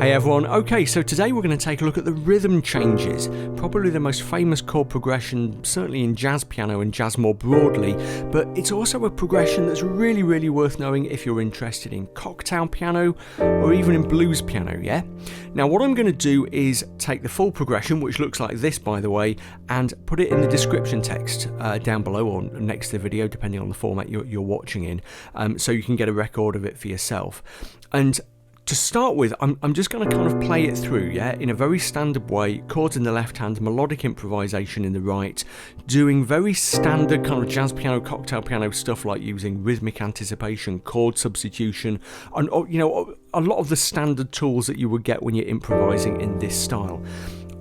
Hey everyone, okay, so today we're going to take a look at the rhythm changes, probably the most famous chord progression, certainly in jazz piano and jazz more broadly, but it's also a progression that's really worth knowing if you're interested in cocktail piano or even in blues piano, yeah? Now what I'm going to do is take the full progression, which looks like this by the way, and put it in the description text down below or next to the video, depending on the format you're watching in, so you can get a record of it for yourself. And to start with, I'm just going to kind of play it through, yeah, in a very standard way, chords in the left hand, melodic improvisation in the right, doing very standard kind of jazz piano, cocktail piano stuff like using rhythmic anticipation, chord substitution, and you know, a lot of the standard tools that you would get when you're improvising in this style.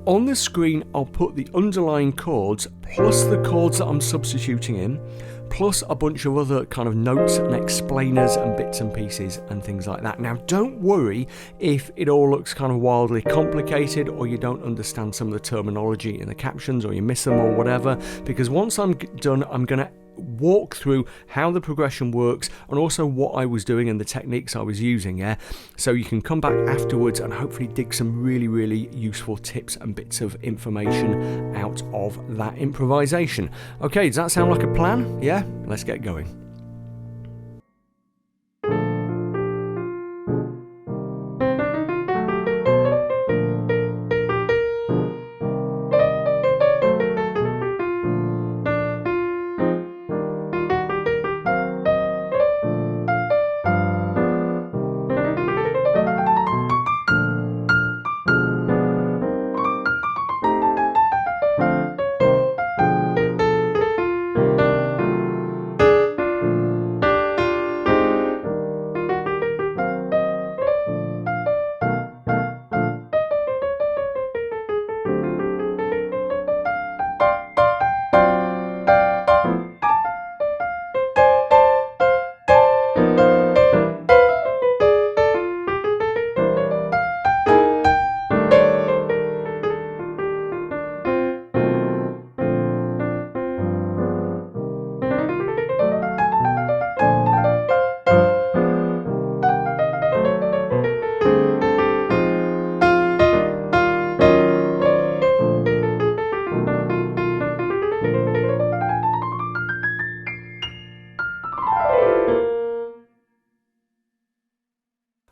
On the screen, I'll put the underlying chords plus the chords that I'm substituting in, plus a bunch of other kind of notes and explainers and bits and pieces and things like that. Now don't worry if it all looks kind of wildly complicated or you don't understand some of the terminology in the captions or you miss them or whatever, because once I'm done I'm going to walk through how the progression works and also what I was doing and the techniques I was using, yeah, so you can come back afterwards and hopefully dig some really useful tips and bits of information out of that improvisation. Okay, does that sound like a plan? Yeah, let's get going.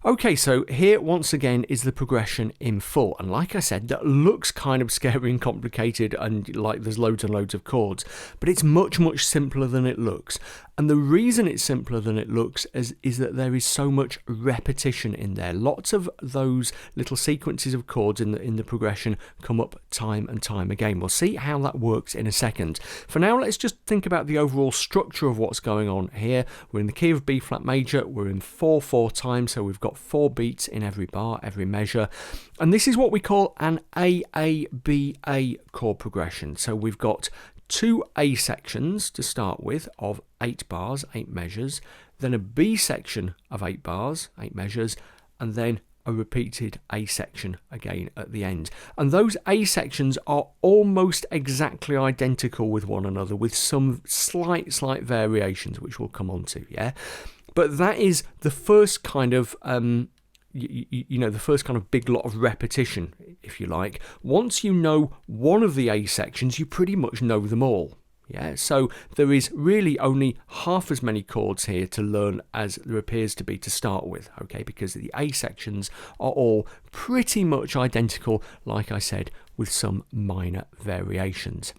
Okay, so here once again is the progression in full, and like I said, that looks kind of scary and complicated and like there's loads and loads of chords, but it's much simpler than it looks. And the reason it's simpler than it looks is that there is so much repetition in there. Lots of those little sequences of chords in the progression come up time and time again. We'll see how that works in a second. For now, let's just think about the overall structure of what's going on here. We're in the key of B flat major, we're in 4/4 time, so we've got 4 beats in every bar, every measure. And this is what we call an AABA chord progression. So we've got 2 A sections to start with of 8 bars, 8 measures, then a B section of 8 bars, 8 measures, and then a repeated A section again at the end. And those A sections are almost exactly identical with one another, with some slight variations, which we'll come on to, yeah? But that is the first kind of the first kind of big lot of repetition, if you like. Once you know one of the A sections, you pretty much know them all. Yeah, so there is really only half as many chords here to learn as there appears to be to start with, okay, because the A sections are all pretty much identical, like I said, with some minor variations.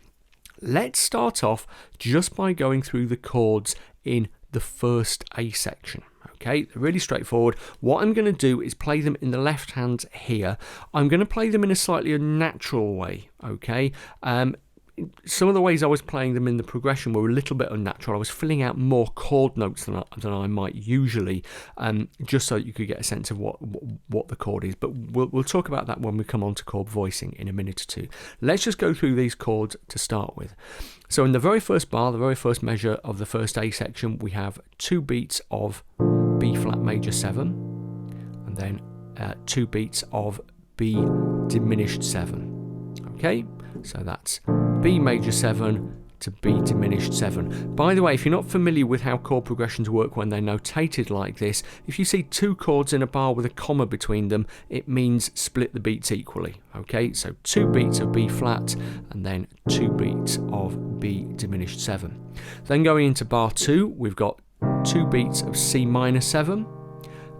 Let's start off just by going through the chords in the first A section. Okay, they're really straightforward. What I'm going to do is play them in the left hand here. I'm going to play them in a slightly unnatural way, okay? Some of the ways I was playing them in the progression were a little bit unnatural. I was filling out more chord notes than I might usually, just so you could get a sense of what the chord is. But we'll talk about that when we come on to chord voicing in a minute or two. Let's just go through these chords to start with. So in the very first bar, the very first measure of the first A section, we have 2 beats of B flat major 7, and then 2 beats of B diminished 7. Okay, so that's B major 7, to B diminished 7. By the way, if you're not familiar with how chord progressions work when they're notated like this, if you see two chords in a bar with a comma between them, it means split the beats equally. Okay, so 2 beats of B flat and then 2 beats of B diminished 7. Then going into bar 2, we've got 2 beats of C minor 7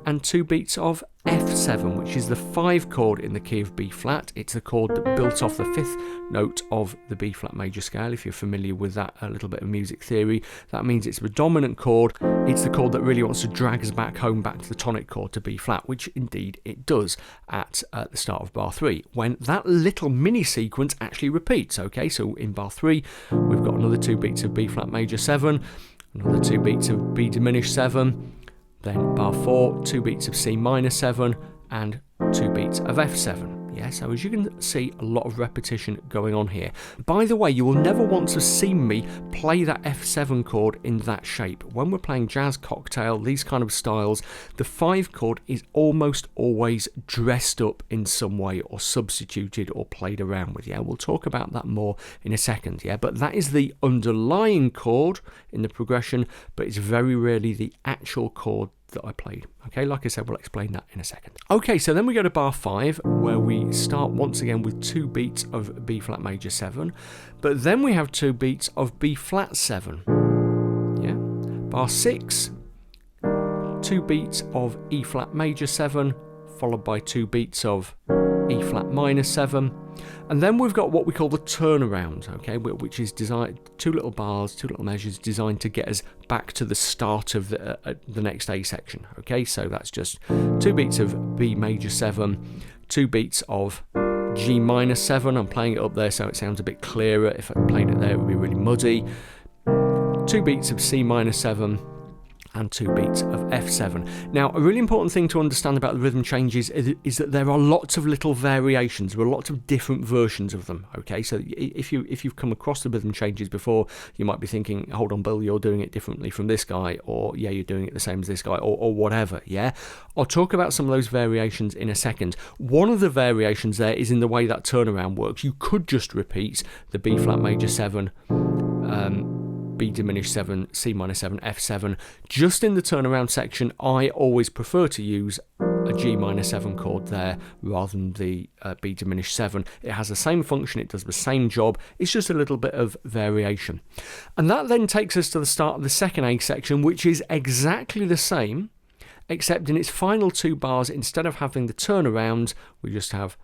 and 2 beats of F7, which is the 5 chord in the key of B flat. It's the chord that built off the 5th note of the B flat major scale. If you're familiar with that a little bit of music theory, that means it's the dominant chord. It's the chord that really wants to drag us back home, back to the tonic chord, to B flat, which indeed it does at the start of bar 3, when that little mini sequence actually repeats. Okay, so in bar 3, we've got another 2 beats of B flat major 7, another 2 beats of B diminished 7, then bar 4, 2 beats of C minor 7 and 2 beats of F7. Yeah, so as you can see, a lot of repetition going on here. By the way, you will never want to see me play that F7 chord in that shape. When we're playing jazz cocktail, these kind of styles, the 5 chord is almost always dressed up in some way or substituted or played around with. Yeah, we'll talk about that more in a second. Yeah, but that is the underlying chord in the progression, but it's very rarely the actual chord that I played. Okay, like I said, we'll explain that in a second. Okay, so then we go to bar 5, where we start once again with 2 beats of B flat major 7, but then we have 2 beats of B flat 7. Yeah, bar 6, 2 beats of E flat major 7, followed by 2 beats of E flat minor 7, and then we've got what we call the turnaround, okay, which is designed, 2 little bars, 2 little measures designed to get us back to the start of the next A section. Okay, so that's just 2 beats of B major 7, 2 beats of G minor 7. I'm playing it up there so it sounds a bit clearer. If I played it there, it would be really muddy. 2 beats of C minor 7 and 2 beats of F7. Now, a really important thing to understand about the rhythm changes is that there are lots of little variations. There are lots of different versions of them. Okay, so if you've come across the rhythm changes before, you might be thinking, hold on, Bill, you're doing it differently from this guy, or yeah, you're doing it the same as this guy, or whatever. Yeah, I'll talk about some of those variations in a second. One of the variations there is in the way that turnaround works. You could just repeat the B flat major 7, B diminished 7, C minor 7, F7. Just in the turnaround section, I always prefer to use a G minor 7 chord there rather than the B diminished 7. It has the same function, it does the same job, it's just a little bit of variation. And that then takes us to the start of the second A section, which is exactly the same, except in its final 2 bars, instead of having the turnaround, we just have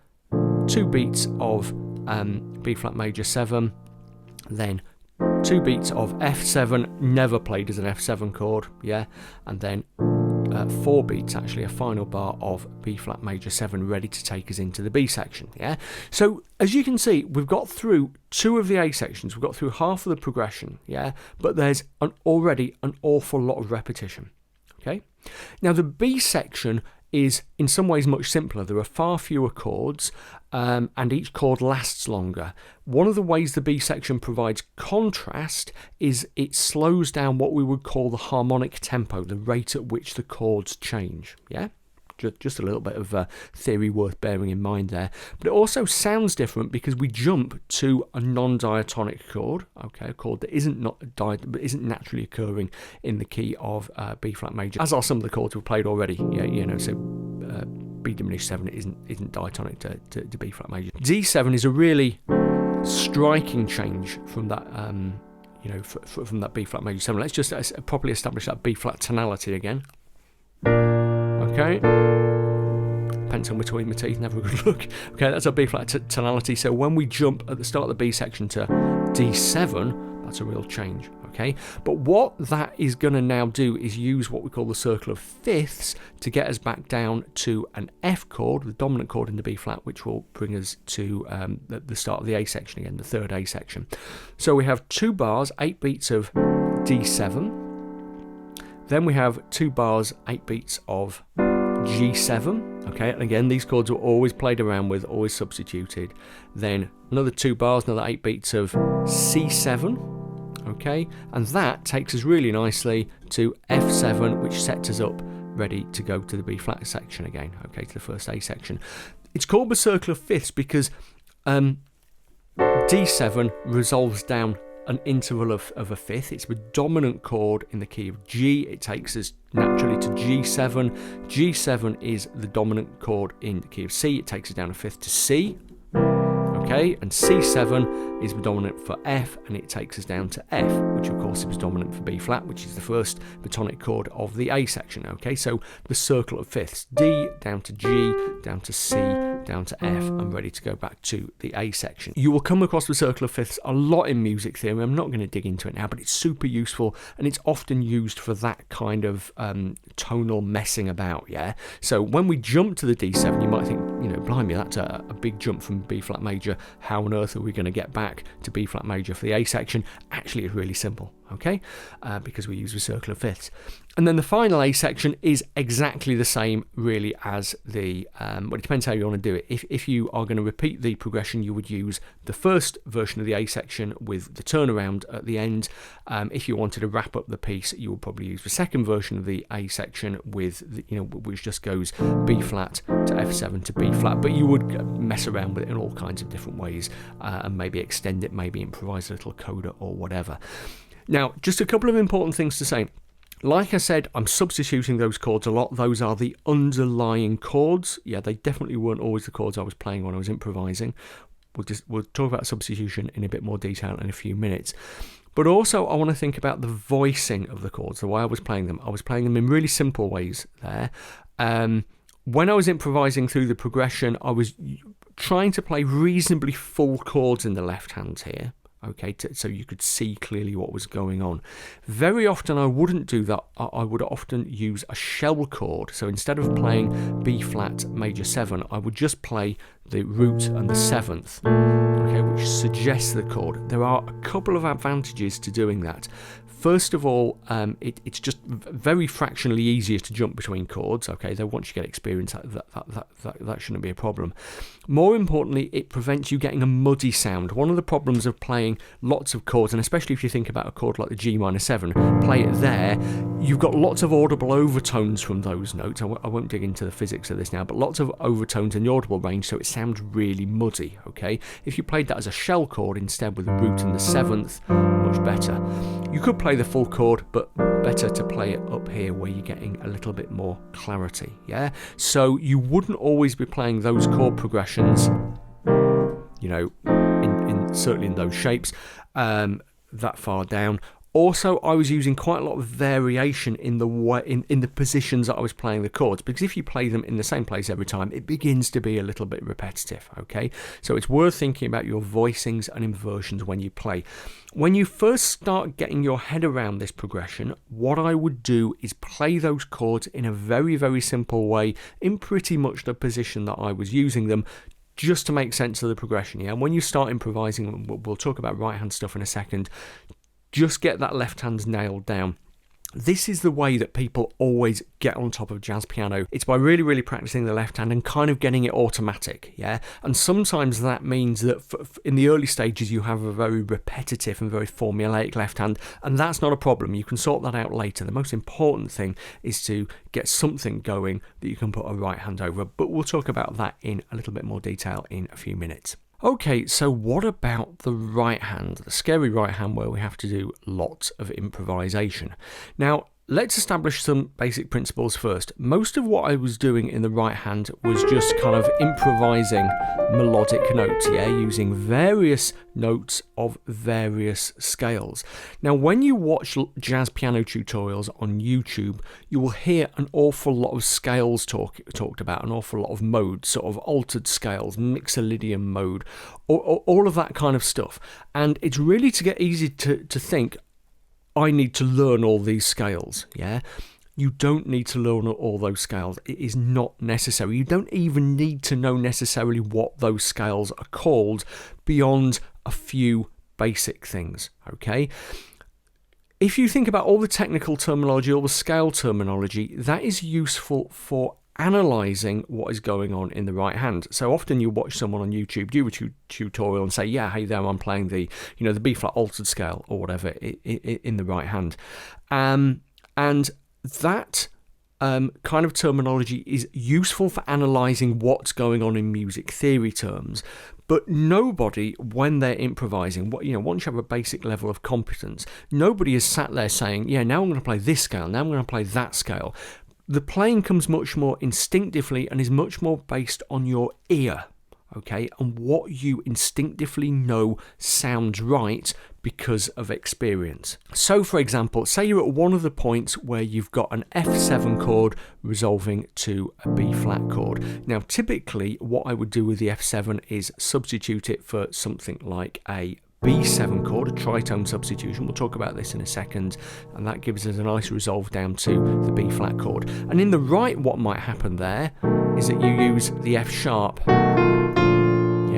2 beats of B flat major 7, then 2 beats of F7, never played as an F7 chord, yeah, and then 4 beats, actually a final bar of B flat major 7, ready to take us into the B section, yeah. So as you can see, we've got through 2 of the A sections, we've got through half of the progression, yeah, but there's already an awful lot of repetition, okay. Now the B section is in some ways much simpler. There are far fewer chords, and each chord lasts longer. One of the ways the B section provides contrast is it slows down what we would call the harmonic tempo, the rate at which the chords change. Yeah? Just a little bit of theory worth bearing in mind there. But it also sounds different because we jump to a non-diatonic chord, okay, a chord that isn't naturally occurring in the key of B flat major, as are some of the chords we've played already. Yeah, you know, so B diminished 7 isn't diatonic to B flat major. D7 is a really striking change from that. From that B flat major 7. Let's just properly establish that B flat tonality again. Okay, pencil between my teeth, never a good look. Okay, that's our B flat tonality. So when we jump at the start of the B section to D7, that's a real change. Okay, but what that is going to now do is use what we call the circle of fifths to get us back down to an F chord, the dominant chord in the B flat, which will bring us to the start of the A section again, the third A section. So we have 2 bars, 8 beats of D7. Then we have 2 bars, 8 beats of G7. Okay, and again, these chords were always played around with, always substituted. Then another 2 bars, another 8 beats of C7. Okay, and that takes us really nicely to F7, which sets us up ready to go to the B flat section again. Okay, to the first A section. It's called the circle of fifths because D7 resolves down an interval of a fifth. It's the dominant chord in the key of G. It takes us naturally to G7. G7 is the dominant chord in the key of C. It takes us down a fifth to C. Okay, and C7 is the dominant for F, and it takes us down to F, which of course is dominant for B flat, which is the first tonic chord of the A section. Okay, so the circle of fifths: D down to G, down to C, down to F, and ready to go back to the A section. You will come across the circle of fifths a lot in music theory. I'm not going to dig into it now, but it's super useful, and it's often used for that kind of tonal messing about. Yeah. So when we jump to the D7, you might think, blimey, that's a big jump from B flat major. How on earth are we going to get back to B flat major for the A section? Actually, it's really simple, okay, because we use the circle of fifths. And then the final A section is exactly the same, really, as the, well, it depends how you want to do it. If you are going to repeat the progression, you would use the first version of the A section with the turnaround at the end. If you wanted to wrap up the piece, you would probably use the second version of the A section with, which just goes B flat to F7 to B flat, but you would mess around with it in all kinds of different ways and maybe extend it, maybe improvise a little coda or whatever. Now, just a couple of important things to say. Like I said, I'm substituting those chords a lot. Those are the underlying chords. Yeah, they definitely weren't always the chords I was playing when I was improvising. We'll talk about substitution in a bit more detail in a few minutes. But also, I want to think about the voicing of the chords, the way I was playing them. I was playing them in really simple ways there. When I was improvising through the progression, I was trying to play reasonably full chords in the left hand here. Okay, so you could see clearly what was going on. Very often I wouldn't do that. I would often use a shell chord. So instead of playing B flat major 7, I would just play the root and the 7th, okay, which suggests the chord. There are a couple of advantages to doing that. First of all, it's just very fractionally easier to jump between chords. Okay, though once you get experience, that shouldn't be a problem. More importantly, it prevents you getting a muddy sound. One of the problems of playing lots of chords, and especially if you think about a chord like the G minor 7, play it there, you've got lots of audible overtones from those notes. I won't dig into the physics of this now, but lots of overtones in the audible range, so it sounds really muddy. Okay, if you played that as a shell chord instead with the root and the 7th, much better. You could play the full chord, but better to play it up here where you're getting a little bit more clarity. Yeah, so you wouldn't always be playing those chord progressions, certainly in those shapes, that far down. Also, I was using quite a lot of variation in the way, in the positions that I was playing the chords, because if you play them in the same place every time, it begins to be a little bit repetitive, okay? So it's worth thinking about your voicings and inversions when you play. When you first start getting your head around this progression, what I would do is play those chords in a very, very simple way, in pretty much the position that I was using them, just to make sense of the progression. Yeah, and when you start improvising, we'll talk about right hand stuff in a second, just get that left hand nailed down. This is the way that people always get on top of jazz piano. It's by really, really practicing the left hand and kind of getting it automatic, yeah? And sometimes that means that in the early stages you have a very repetitive and very formulaic left hand, and that's not a problem. You can sort that out later. The most important thing is to get something going that you can put a right hand over, but we'll talk about that in a little bit more detail in a few minutes. Okay, so what about the right hand, the scary right hand where we have to do lots of improvisation? Now, let's establish some basic principles first. Most of what I was doing in the right hand was just kind of improvising melodic notes, yeah, using various notes of various scales. Now, when you watch jazz piano tutorials on YouTube, you will hear an awful lot of scales talked about, an awful lot of modes, sort of altered scales, mixolydian mode, all of that kind of stuff. And it's really to get easy to think, I need to learn all these scales, yeah? You don't need to learn all those scales. It is not necessary. You don't even need to know necessarily what those scales are called beyond a few basic things, okay? If you think about all the technical terminology, all the scale terminology, that is useful for analysing what is going on in the right hand. So often you watch someone on YouTube do a tutorial and say, yeah, hey there, I'm playing the B flat altered scale or whatever in the right hand. And that kind of terminology is useful for analysing what's going on in music theory terms, but nobody, when they're improvising, once you have a basic level of competence, nobody is sat there saying, yeah, now I'm going to play this scale, now I'm going to play that scale. The playing comes much more instinctively and is much more based on your ear, okay, and what you instinctively know sounds right because of experience. So, for example, say you're at one of the points where you've got an F7 chord resolving to a B flat chord. Now, typically, what I would do with the F7 is substitute it for something like a B7 chord, a tritone substitution. We'll talk about this in a second, and that gives us a nice resolve down to the B flat chord. And in the right, what might happen there is that you use the F sharp,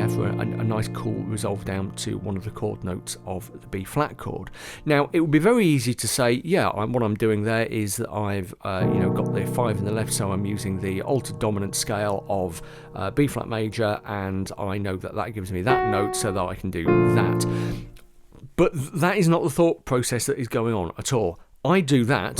for a nice cool resolve down to one of the chord notes of the B flat chord. Now, it would be very easy to say, yeah, what I'm doing there is that I've got the 5 in the left, so I'm using the altered dominant scale of B flat major, and I know that that gives me that note, so that I can do that. But that is not the thought process that is going on at all. I do that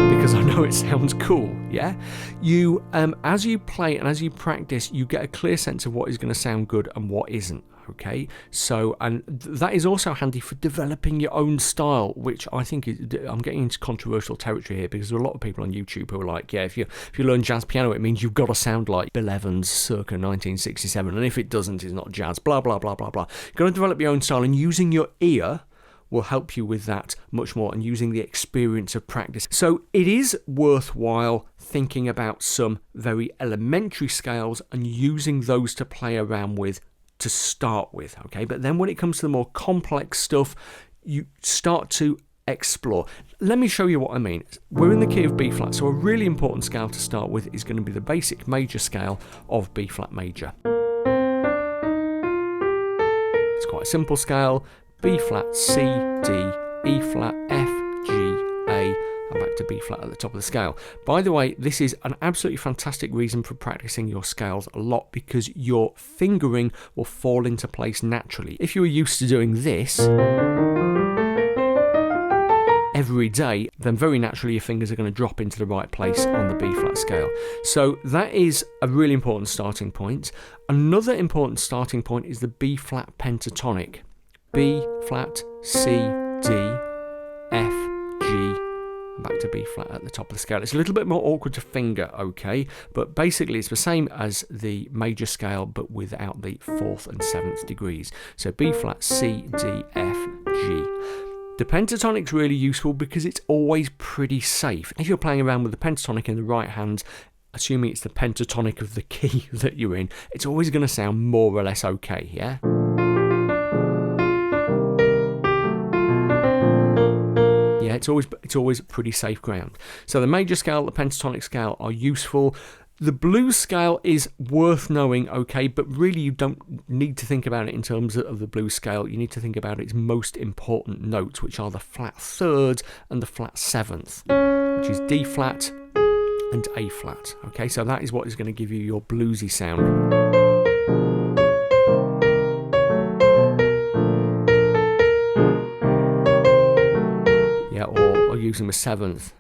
because I know it sounds cool, yeah? You, as you play and as you practice, you get a clear sense of what is going to sound good and what isn't, okay? So, and that is also handy for developing your own style, which I think is, I'm getting into controversial territory here, because there are a lot of people on YouTube who are like, yeah, if you learn jazz piano, it means you've got to sound like Bill Evans circa 1967, and if it doesn't, it's not jazz, blah, blah, blah, blah, blah. You've got to develop your own style, and using your ear will help you with that much more, and using the experience of practice. So it is worthwhile thinking about some very elementary scales and using those to play around with to start with, okay? But then when it comes to the more complex stuff, you start to explore. Let me show you what I mean. We're in the key of B flat, so a really important scale to start with is going to be the basic major scale of B flat major. It's quite a simple scale. B flat, C, D, E flat, F, G, A, and back to B flat at the top of the scale. By the way, this is an absolutely fantastic reason for practicing your scales a lot, because your fingering will fall into place naturally. If you were used to doing this every day, then very naturally your fingers are going to drop into the right place on the B flat scale. So that is a really important starting point. Another important starting point is the B flat pentatonic. B flat, C, D, F, G, and back to B flat at the top of the scale. It's a little bit more awkward to finger, okay, but basically it's the same as the major scale, but without the 4th and 7th degrees. So B flat, C, D, F, G. The pentatonic's really useful because it's always pretty safe. If you're playing around with the pentatonic in the right hand, assuming it's the pentatonic of the key that you're in, it's always going to sound more or less okay, yeah? It's always pretty safe ground. So the major scale, the pentatonic scale are useful. The blues scale is worth knowing, okay, but really you don't need to think about it in terms of the blues scale. You need to think about its most important notes, which are the flat 3rd and the flat 7th, which is D flat and A flat. Okay, so that is what is going to give you your bluesy sound. Or using the 7th.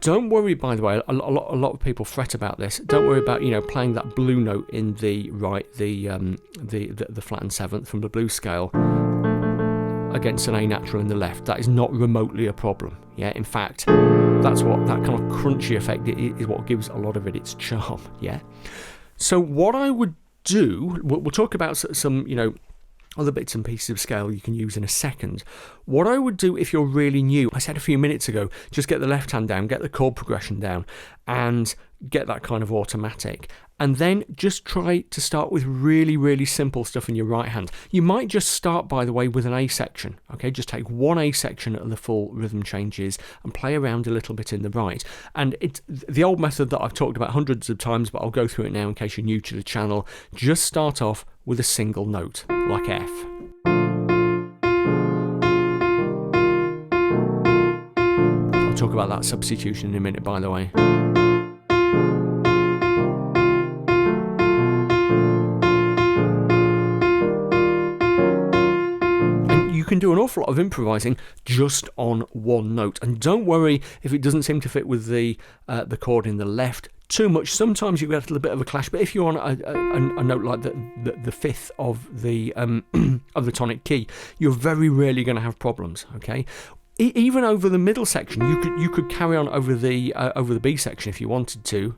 Don't worry, by the way, a lot of people fret about this. Don't worry about, playing that blue note in the right, the flattened 7th from the blues scale against an A natural in the left. That is not remotely a problem. Yeah, in fact, that's what that kind of crunchy effect is what gives a lot of it its charm. Yeah. So what I would do, we'll talk about some, other bits and pieces of scale you can use in a second. What I would do if you're really new, I said a few minutes ago, just get the left hand down, get the chord progression down, and get that kind of automatic. And then just try to start with really, really simple stuff in your right hand. You might just start, by the way, with an A section. Okay, just take one A section of the full rhythm changes and play around a little bit in the right. And it's the old method that I've talked about hundreds of times, but I'll go through it now in case you're new to the channel. Just start off with a single note, like F. I'll talk about that substitution in a minute, by the way. can do an awful lot of improvising just on one note. And don't worry if it doesn't seem to fit with the chord in the left too much. Sometimes you get a little bit of a clash, but if you're on a note like the fifth of the of the tonic key, you're very rarely going to have problems. Okay, even over the middle section, you could carry on over the B section if you wanted to.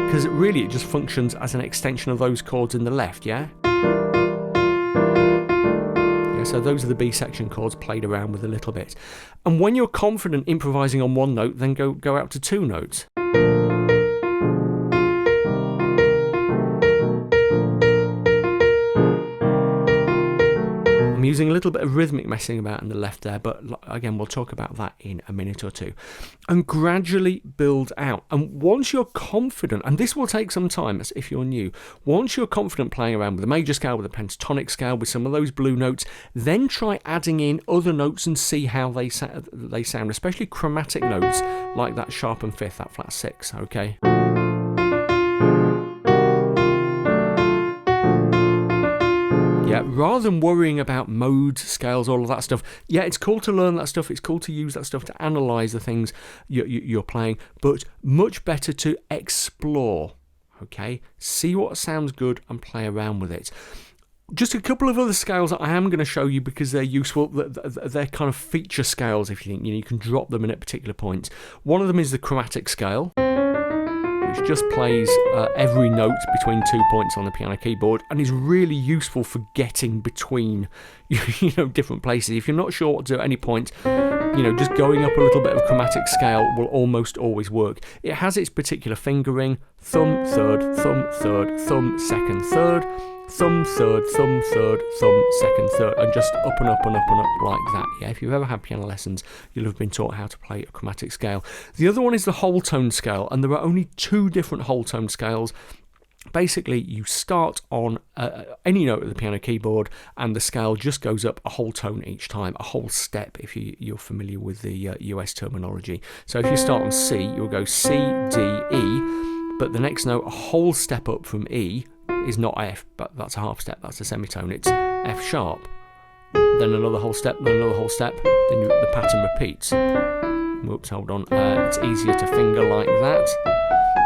Because really it just functions as an extension of those chords in the left, yeah? So those are the B section chords played around with a little bit. And when you're confident improvising on one note, then go out to two notes. I'm using a little bit of rhythmic messing about in the left there, but again, we'll talk about that in a minute or two. And gradually build out. And once you're confident, and this will take some time if you're new, once you're confident playing around with a major scale, with a pentatonic scale, with some of those blue notes, then try adding in other notes and see how they sound, especially chromatic notes like that sharp and fifth, that flat six, okay? Yeah, rather than worrying about modes, scales, all of that stuff, yeah, it's cool to learn that stuff, it's cool to use that stuff to analyse the things you're playing, but much better to explore, okay? See what sounds good and play around with it. Just a couple of other scales that I am going to show you because they're useful. They're kind of feature scales, if you think, you can drop them in at particular points. One of them is the chromatic scale, which just plays every note between 2 points on the piano keyboard and is really useful for getting between different places. If you're not sure what to do at any point, just going up a little bit of chromatic scale will almost always work. It has its particular fingering: thumb, third, thumb, second, third, thumb, third, thumb, second, third, and just up and up and up and up like that. Yeah, if you've ever had piano lessons, you'll have been taught how to play a chromatic scale. The other one is the whole tone scale, and there are only two different whole tone scales. Basically, you start on any note of the piano keyboard, and the scale just goes up a whole tone each time, a whole step, if you're familiar with the US terminology. So if you start on C, you'll go C, D, E, but the next note, a whole step up from E, is not F, but that's a half step, that's a semitone, it's F sharp. Then another whole step, then another whole step, then the pattern repeats. Whoops, hold on, it's easier to finger like that.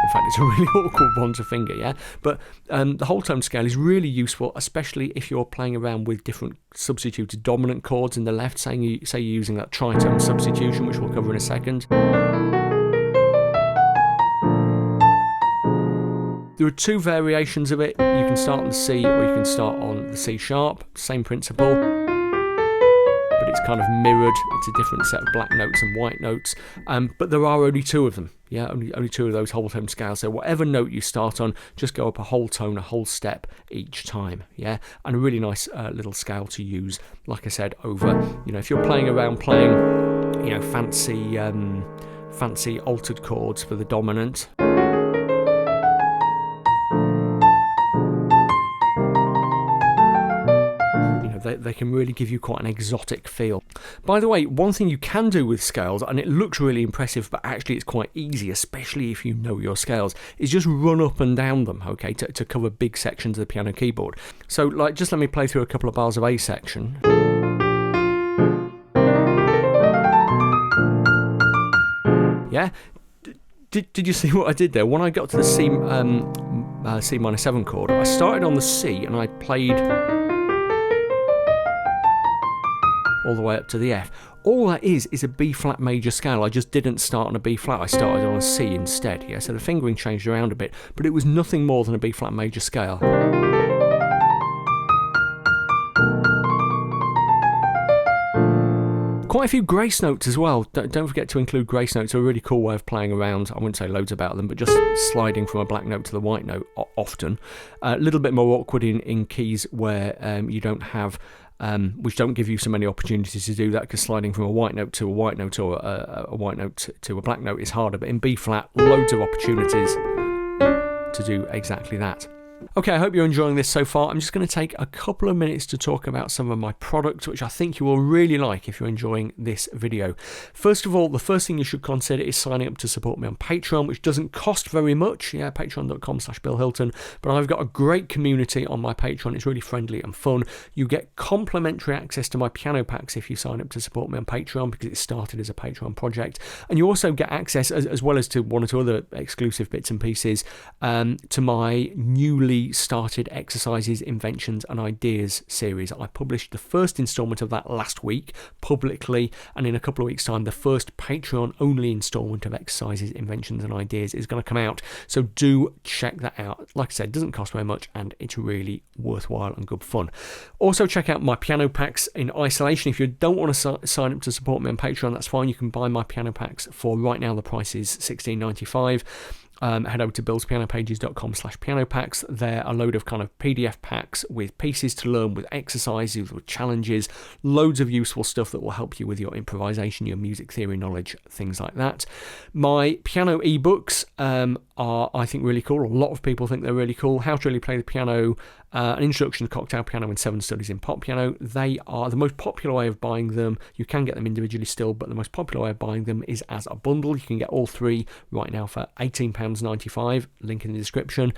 In fact, it's a really awkward one to finger, yeah? But the whole tone scale is really useful, especially if you're playing around with different substituted dominant chords in the left, say you're using that tritone substitution, which we'll cover in a second. There are two variations of it. You can start on the C or you can start on the C sharp, same principle, but it's kind of mirrored. It's a different set of black notes and white notes, but there are only two of them. Yeah, only two of those whole tone scales. So whatever note you start on, just go up a whole tone, a whole step each time. Yeah, and a really nice little scale to use. Like I said, over if you're playing around playing, fancy altered chords for the dominant. They can really give you quite an exotic feel. By the way, one thing you can do with scales, and it looks really impressive, but actually it's quite easy, especially if you know your scales, is just run up and down them, okay, to cover big sections of the piano keyboard. So, just let me play through a couple of bars of A section. Yeah? Did you see what I did there? When I got to the C minor 7 chord, I started on the C and I played all the way up to the F. All that is a B flat major scale. I just didn't start on a B flat, I started on a C instead. Yeah, so the fingering changed around a bit, but it was nothing more than a B flat major scale. Quite a few grace notes as well. Don't forget to include grace notes. They're a really cool way of playing around. I wouldn't say loads about them, but just sliding from a black note to the white note often. A little bit more awkward in keys where you don't have which don't give you so many opportunities to do that, because sliding from a white note to a white note or a white note to a black note is harder. But in B flat, loads of opportunities to do exactly that. Okay, I hope you're enjoying this so far. I'm just going to take a couple of minutes to talk about some of my products, which I think you will really like if you're enjoying this video. First of all, the first thing you should consider is signing up to support me on Patreon, which doesn't cost very much. Yeah, patreon.com/Bill Hilton. But I've got a great community on my Patreon. It's really friendly and fun. You get complimentary access to my piano packs if you sign up to support me on Patreon, because it started as a Patreon project. And you also get access, as well as to one or two other exclusive bits and pieces, to my newly started Exercises, Inventions and Ideas series. I published the first installment of that last week publicly, and in a couple of weeks' time the first Patreon only installment of Exercises, Inventions and Ideas is going to come out, so do check that out. Like I said, it doesn't cost very much and it's really worthwhile and good fun. Also check out my piano packs in isolation. If you don't want to sign up to support me on Patreon, that's fine. You can buy my piano packs for, right now the price is $16.95. Head over to billspianopages.com/piano packs. They're a load of kind of PDF packs with pieces to learn, with exercises, with challenges, loads of useful stuff that will help you with your improvisation, your music theory knowledge, things like that. My piano ebooks are, I think, really cool. A lot of people think they're really cool. How to Really Play the Piano, an Introduction to Cocktail Piano and 7 Studies in Pop Piano. They are the most popular way of buying them. You can get them individually still, but the most popular way of buying them is as a bundle. You can get all three right now for £18.95, link in the description.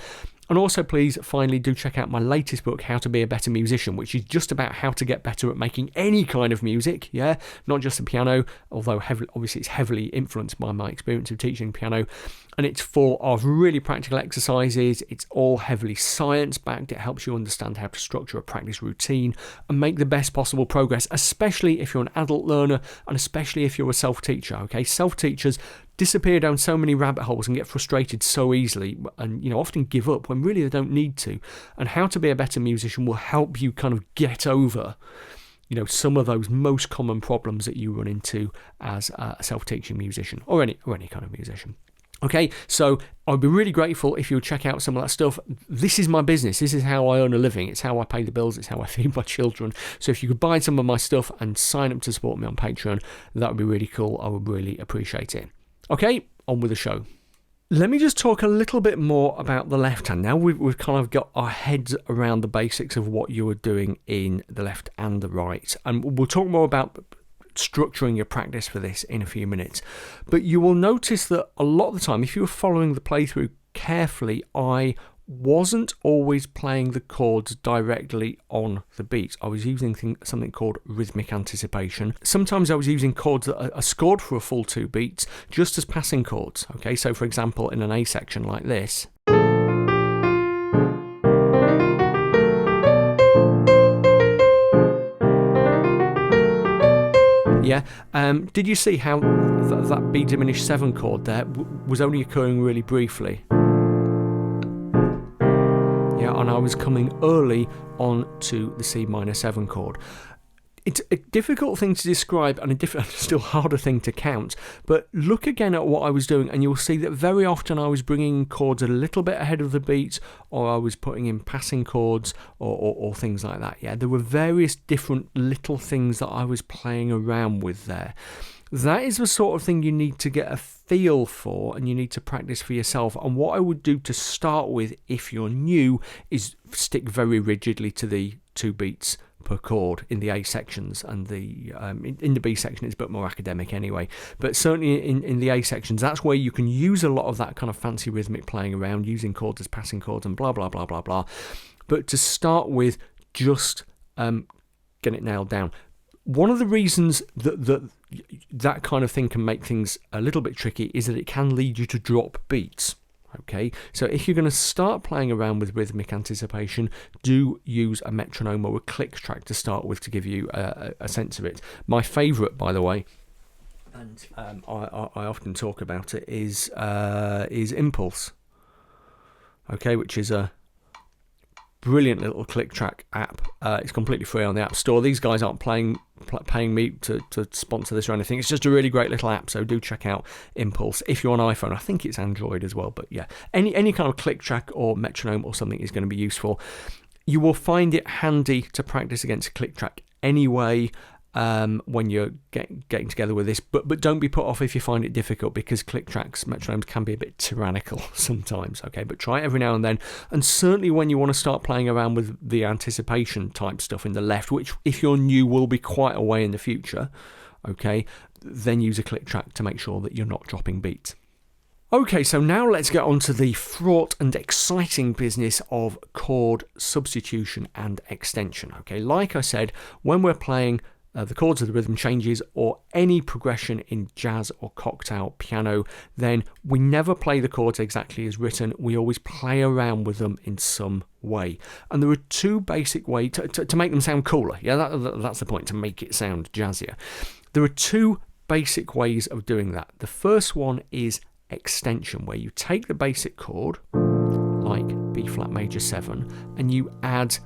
And also, please, finally, do check out my latest book, How to Be a Better Musician, which is just about how to get better at making any kind of music, yeah, not just the piano, although obviously it's heavily influenced by my experience of teaching piano. And it's full of really practical exercises. It's all heavily science-backed. It helps you understand how to structure a practice routine and make the best possible progress, especially if you're an adult learner and especially if you're a self-teacher, okay? Self-teachers disappear down so many rabbit holes and get frustrated so easily and, often give up when really they don't need to. And How to Be a Better Musician will help you kind of get over, some of those most common problems that you run into as a self-teaching musician or any kind of musician. Okay, so I'd be really grateful if you would check out some of that stuff. This is my business. This is how I earn a living. It's how I pay the bills. It's how I feed my children. So if you could buy some of my stuff and sign up to support me on Patreon, that would be really cool. I would really appreciate it. Okay, on with the show. Let me just talk a little bit more about the left hand. Now we've kind of got our heads around the basics of what you are doing in the left and the right. And we'll talk more about structuring your practice for this in a few minutes. But you will notice that a lot of the time, if you were following the playthrough carefully, I wasn't always playing the chords directly on the beats. I was using something called rhythmic anticipation. Sometimes I was using chords that are scored for a full 2 beats just as passing chords. Okay, so for example, in an A section like this, yeah, did you see how that B diminished 7 chord there was only occurring really briefly? Yeah, and I was coming early on to the C minor 7 chord. It's a difficult thing to describe and a still harder thing to count, but look again at what I was doing and you'll see that very often I was bringing chords a little bit ahead of the beat, or I was putting in passing chords or things like that. Yeah, there were various different little things that I was playing around with there. That is the sort of thing you need to get a feel for and you need to practice for yourself. And what I would do to start with, if you're new, is stick very rigidly to the 2 beats per chord in the A sections, and the in the B section it's a bit more academic anyway, but certainly in the A sections, that's where you can use a lot of that kind of fancy rhythmic playing around, using chords as passing chords and blah blah blah blah blah. But to start with, just get it nailed down. One of the reasons that kind of thing can make things a little bit tricky is that it can lead you to drop beats. Okay, so if you're going to start playing around with rhythmic anticipation, do use a metronome or a click track to start with to give you a sense of it. My favourite, by the way, and I often talk about it, is Impulse. Okay, which is a brilliant little click track app. It's completely free on the App Store. These guys aren't paying me to sponsor this or anything. It's just a really great little app, so do check out Impulse if you're on iPhone. I think it's Android as well, but yeah, any kind of click track or metronome or something is going to be useful. You will find it handy to practice against a click track anyway. when you're getting together with this, but don't be put off if you find it difficult, because click tracks, metronomes can be a bit tyrannical sometimes, okay? But try it every now and then, and certainly when you want to start playing around with the anticipation type stuff in the left, which if you're new will be quite a way in the future, okay, then use a click track to make sure that you're not dropping beats. Okay, so now let's get on to the fraught and exciting business of chord substitution and extension. Okay, like I said, when we're playing the chords of the rhythm changes or any progression in jazz or cocktail piano, then we never play the chords exactly as written. We always play around with them in some way. And there are two basic ways to make them sound cooler. Yeah, that's the point, to make it sound jazzier. There are two basic ways of doing that. The first one is extension, where you take the basic chord, like B flat major 7, and you add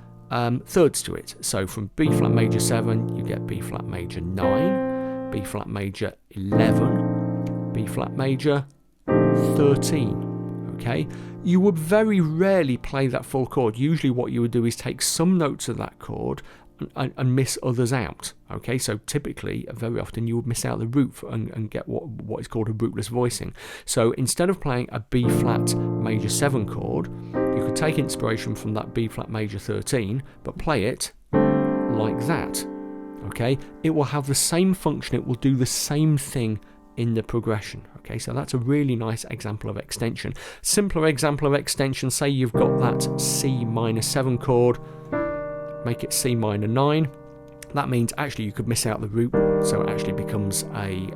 thirds to it. So from B flat major 7 you get B flat major 9, B flat major 11, B flat major 13. Okay, you would very rarely play that full chord. Usually what you would do is take some notes of that chord and miss others out. Okay, so typically, very often you would miss out the root and get what is called a rootless voicing. So instead of playing a B flat major 7 chord, you could take inspiration from that B flat major 13, but play it like that. Okay, it will have the same function, it will do the same thing in the progression. Okay, so that's a really nice example of extension. Simpler example of extension, say you've got that C minor 7 chord, make it C minor 9. That means actually you could miss out the root, so it actually becomes a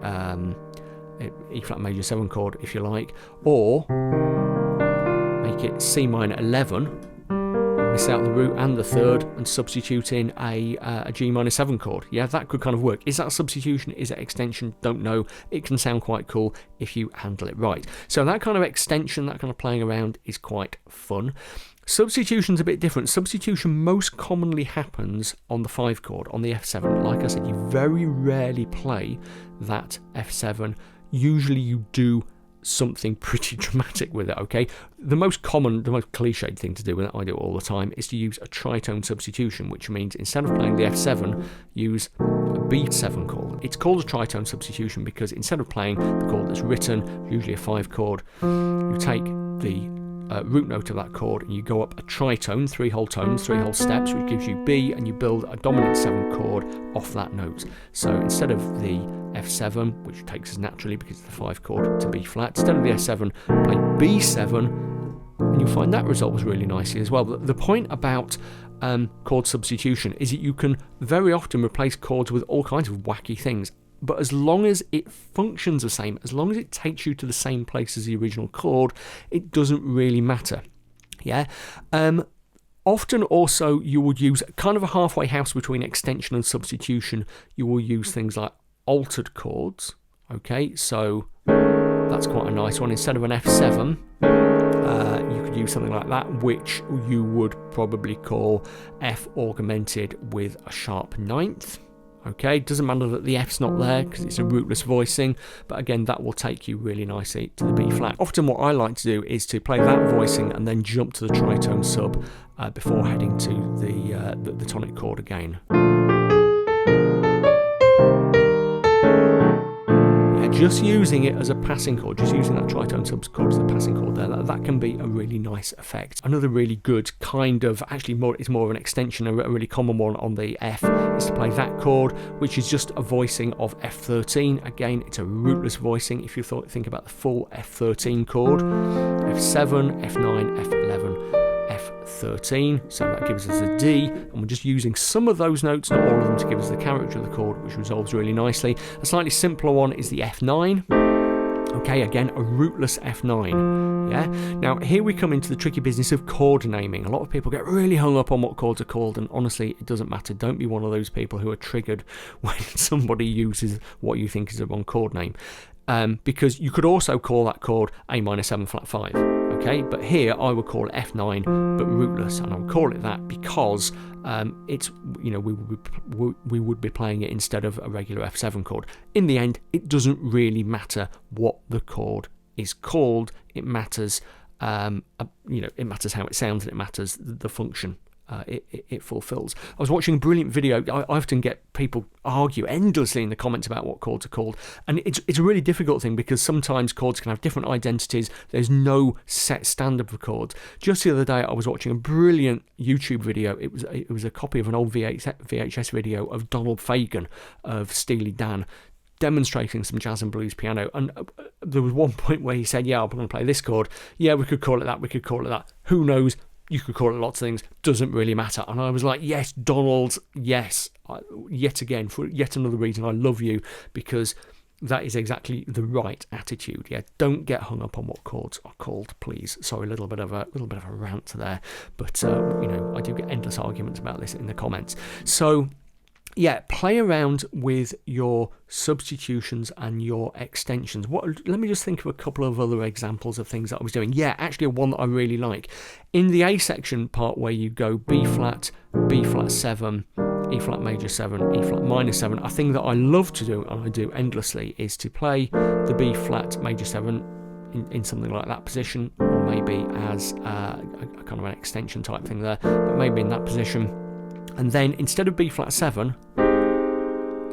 E flat major 7 chord if you like, or make it C minor 11, miss out the root and the third, and substitute in a G minor 7 chord. Yeah, that could kind of work. Is that a substitution? Is it extension? Don't know. It can sound quite cool if you handle it right. So that kind of extension, that kind of playing around is quite fun. Substitution's a bit different. Substitution most commonly happens on the 5 chord, on the F7. Like I said, you very rarely play that F7. Usually you do something pretty dramatic with it, okay? The most common, the most cliched thing to do, and I do it all the time, is to use a tritone substitution, which means instead of playing the F7, use a B7 chord. It's called a tritone substitution because instead of playing the chord that's written, usually a 5 chord, you take the root note of that chord and you go up a tritone, 3 whole tones, 3 whole steps, which gives you B, and you build a dominant 7 chord off that note. So instead of the F7, which takes us naturally because it's the 5 chord, to B flat, instead of the F7, play B7, and you'll find that resolves really nicely as well. But the point about chord substitution is that you can very often replace chords with all kinds of wacky things. But as long as it functions the same, as long as it takes you to the same place as the original chord, it doesn't really matter. Yeah. Often also you would use kind of a halfway house between extension and substitution. You will use things like altered chords. Okay, so that's quite a nice one. Instead of an F7, you could use something like that, which you would probably call F augmented with a sharp 9th. Okay, doesn't matter that the F's not there because it's a rootless voicing, but again that will take you really nicely to the B flat. Often what I like to do is to play that voicing and then jump to the tritone sub before heading to the tonic chord again. Just using it as a passing chord, just using that tritone sub chord as a passing chord there, that can be a really nice effect. Another really good kind of, actually it's more of an extension, a really common one on the F, is to play that chord, which is just a voicing of F13. Again, it's a rootless voicing if you think about the full F13 chord. F7, F9, F11, F13, so that gives us a D, and we're just using some of those notes, not all of them, to give us the character of the chord, which resolves really nicely. A slightly simpler one is the F9. Okay, again, a rootless F9. Yeah. Now here we come into the tricky business of chord naming. A lot of people get really hung up on what chords are called, and honestly, it doesn't matter. Don't be one of those people who are triggered when somebody uses what you think is the wrong chord name. Because you could also call that chord A minor 7 flat 5. Okay, but here I would call it F9 but rootless, and I would call it that because it's, you know, we would be playing it instead of a regular F7 chord. In the end, it doesn't really matter what the chord is called. It matters, it matters how it sounds, and it matters the function it fulfills. I was watching a brilliant video. I often get people argue endlessly in the comments about what chords are called, and it's a really difficult thing because sometimes chords can have different identities. There's no set standard for chords. Just the other day, I was watching a brilliant YouTube video. It was a copy of an old VHS video of Donald Fagen of Steely Dan demonstrating some jazz and blues piano, and there was one point where he said, yeah, I'm going to play this chord. Yeah, we could call it that. We could call it that. Who knows? You could call it lots of things, doesn't really matter. And I was like, yes, Donald, yes. Yet again, for yet another reason, I love you, because that is exactly the right attitude. Yeah, don't get hung up on what chords are called, please. Sorry, a little bit of a rant there, but I do get endless arguments about this in the comments. So yeah, play around with your substitutions and your extensions. Let me just think of a couple of other examples of things that I was doing. Yeah, actually one that I really like. In the A section part where you go B flat 7, E flat major 7, E flat minor 7, a thing that I love to do, and I do endlessly, is to play the B flat major 7 in something like that position, or maybe as a kind of an extension type thing there, but maybe in that position. And then instead of B flat 7,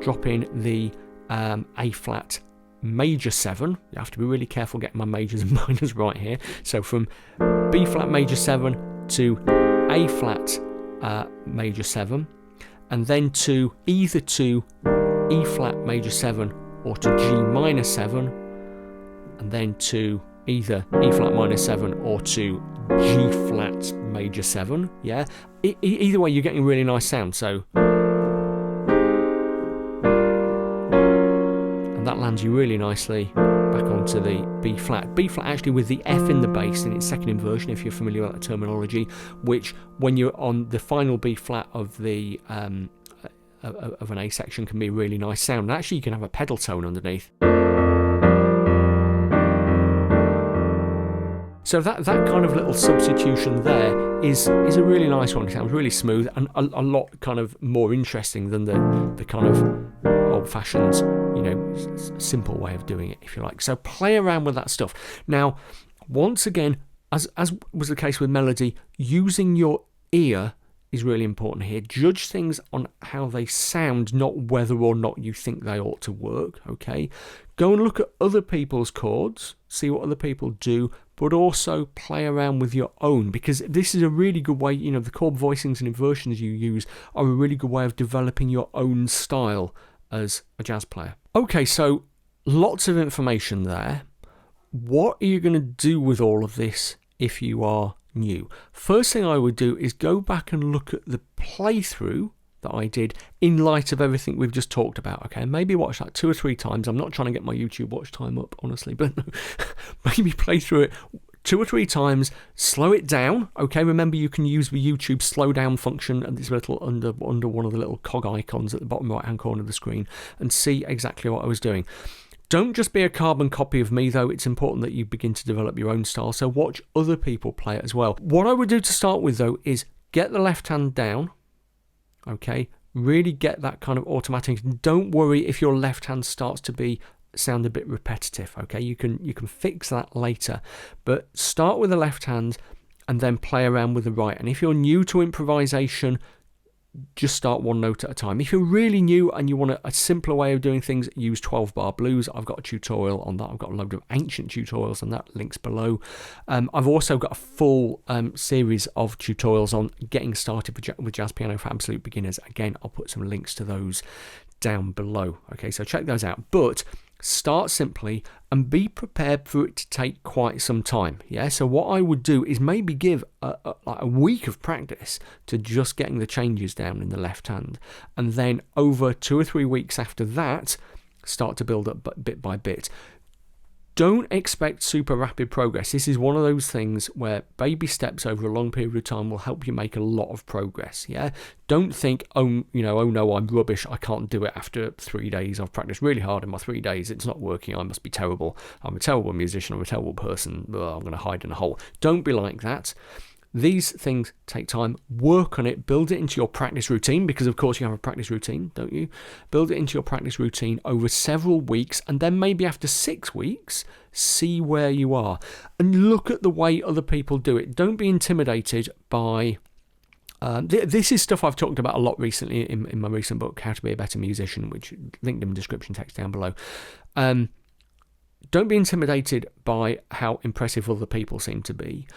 drop in the A flat major 7. You have to be really careful getting my majors and minors right here. So from B flat major 7 to A flat major 7, and then to either to E flat major 7 or to G minor 7, and then to either E flat minor 7 or to G flat major 7. Yeah, either way you're getting a really nice sound. So, and that lands you really nicely back onto the B flat. B flat actually with the F in the bass in its second inversion, if you're familiar with that terminology, which when you're on the final B flat of the of an A section can be a really nice sound. And actually you can have a pedal tone underneath. So that kind of little substitution there is a really nice one. It sounds really smooth and a lot kind of more interesting than the kind of old-fashioned, simple way of doing it, if you like. So play around with that stuff. Now, once again, as was the case with melody, using your ear is really important here. Judge things on how they sound, not whether or not you think they ought to work, okay? Go and look at other people's chords, see what other people do, but also play around with your own, because this is a really good way, the chord voicings and inversions you use are a really good way of developing your own style as a jazz player. Okay, so lots of information there. What are you going to do with all of this if you are new? First thing I would do is go back and look at the playthrough that I did in light of everything we've just talked about, okay? Maybe watch that 2 or 3 times. I'm not trying to get my YouTube watch time up, honestly, but maybe play through it 2 or 3 times, slow it down, okay? Remember, you can use the YouTube slow down function and this little under one of the little cog icons at the bottom right hand corner of the screen, and see exactly what I was doing. Don't just be a carbon copy of me, though. It's important that you begin to develop your own style, so watch other people play it as well. What I would do to start with, though, is get the left hand down, okay? Really get that kind of automatic. Don't worry if your left hand starts to sound a bit repetitive, okay? You can fix that later, but start with the left hand and then play around with the right. And if you're new to improvisation, just start one note at a time. If you're really new and you want a simpler way of doing things, use 12-bar blues. I've got a tutorial on that. I've got a load of ancient tutorials on that, links below. I've also got a full series of tutorials on getting started with jazz piano for absolute beginners. Again, I'll put some links to those down below. Okay, so check those out. But start simply and be prepared for it to take quite some time. Yeah, so what I would do is maybe give a week of practice to just getting the changes down in the left hand, and then over 2 or 3 weeks after that, start to build up bit by bit. Don't expect super rapid progress. This is one of those things where baby steps over a long period of time will help you make a lot of progress. Yeah, don't think, oh no, I'm rubbish. I can't do it after 3 days. I've practiced really hard in my 3 days. It's not working. I must be terrible. I'm a terrible musician. I'm a terrible person. I'm going to hide in a hole. Don't be like that. These things take time. Work on it. Build it into your practice routine, because of course you have a practice routine, don't you? Build it into your practice routine over several weeks, and then maybe after 6 weeks, see where you are and look at the way other people do it. Don't be intimidated by This is stuff I've talked about a lot recently in my recent book, How to Be a Better Musician, which linked in the description text down below. Don't be intimidated by how impressive other people seem to be,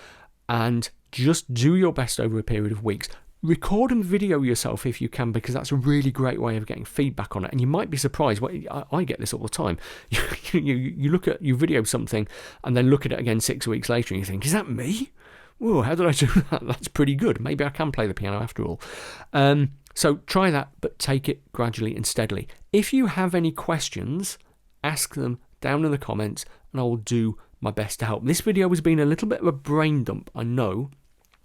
and just do your best over a period of weeks. Record and video yourself if you can, because that's a really great way of getting feedback on it. And you might be surprised. I get this all the time. You video something and then look at it again 6 weeks later and you think, is that me? Whoa, how did I do that? That's pretty good. Maybe I can play the piano after all. So try that, but take it gradually and steadily. If you have any questions, ask them down in the comments and I will do my best to help. This video has been a little bit of a brain dump, I know.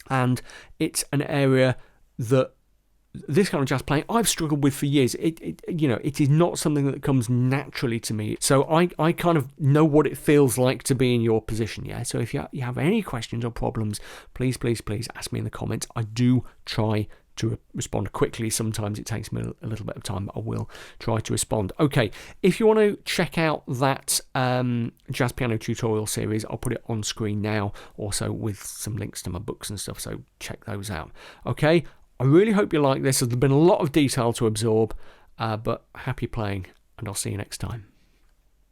And it's an area that this kind of jazz playing I've struggled with for years. It is not something that comes naturally to me. So I kind of know what it feels like to be in your position. Yeah. So if you have any questions or problems, please ask me in the comments. I do try to respond quickly. Sometimes it takes me a little bit of time, but I will try to respond. Okay, if you want to check out that jazz piano tutorial series, I'll put it on screen now, also with some links to my books and stuff, so check those out. Okay, I really hope you like this. There's been a lot of detail to absorb, but happy playing, and I'll see you next time.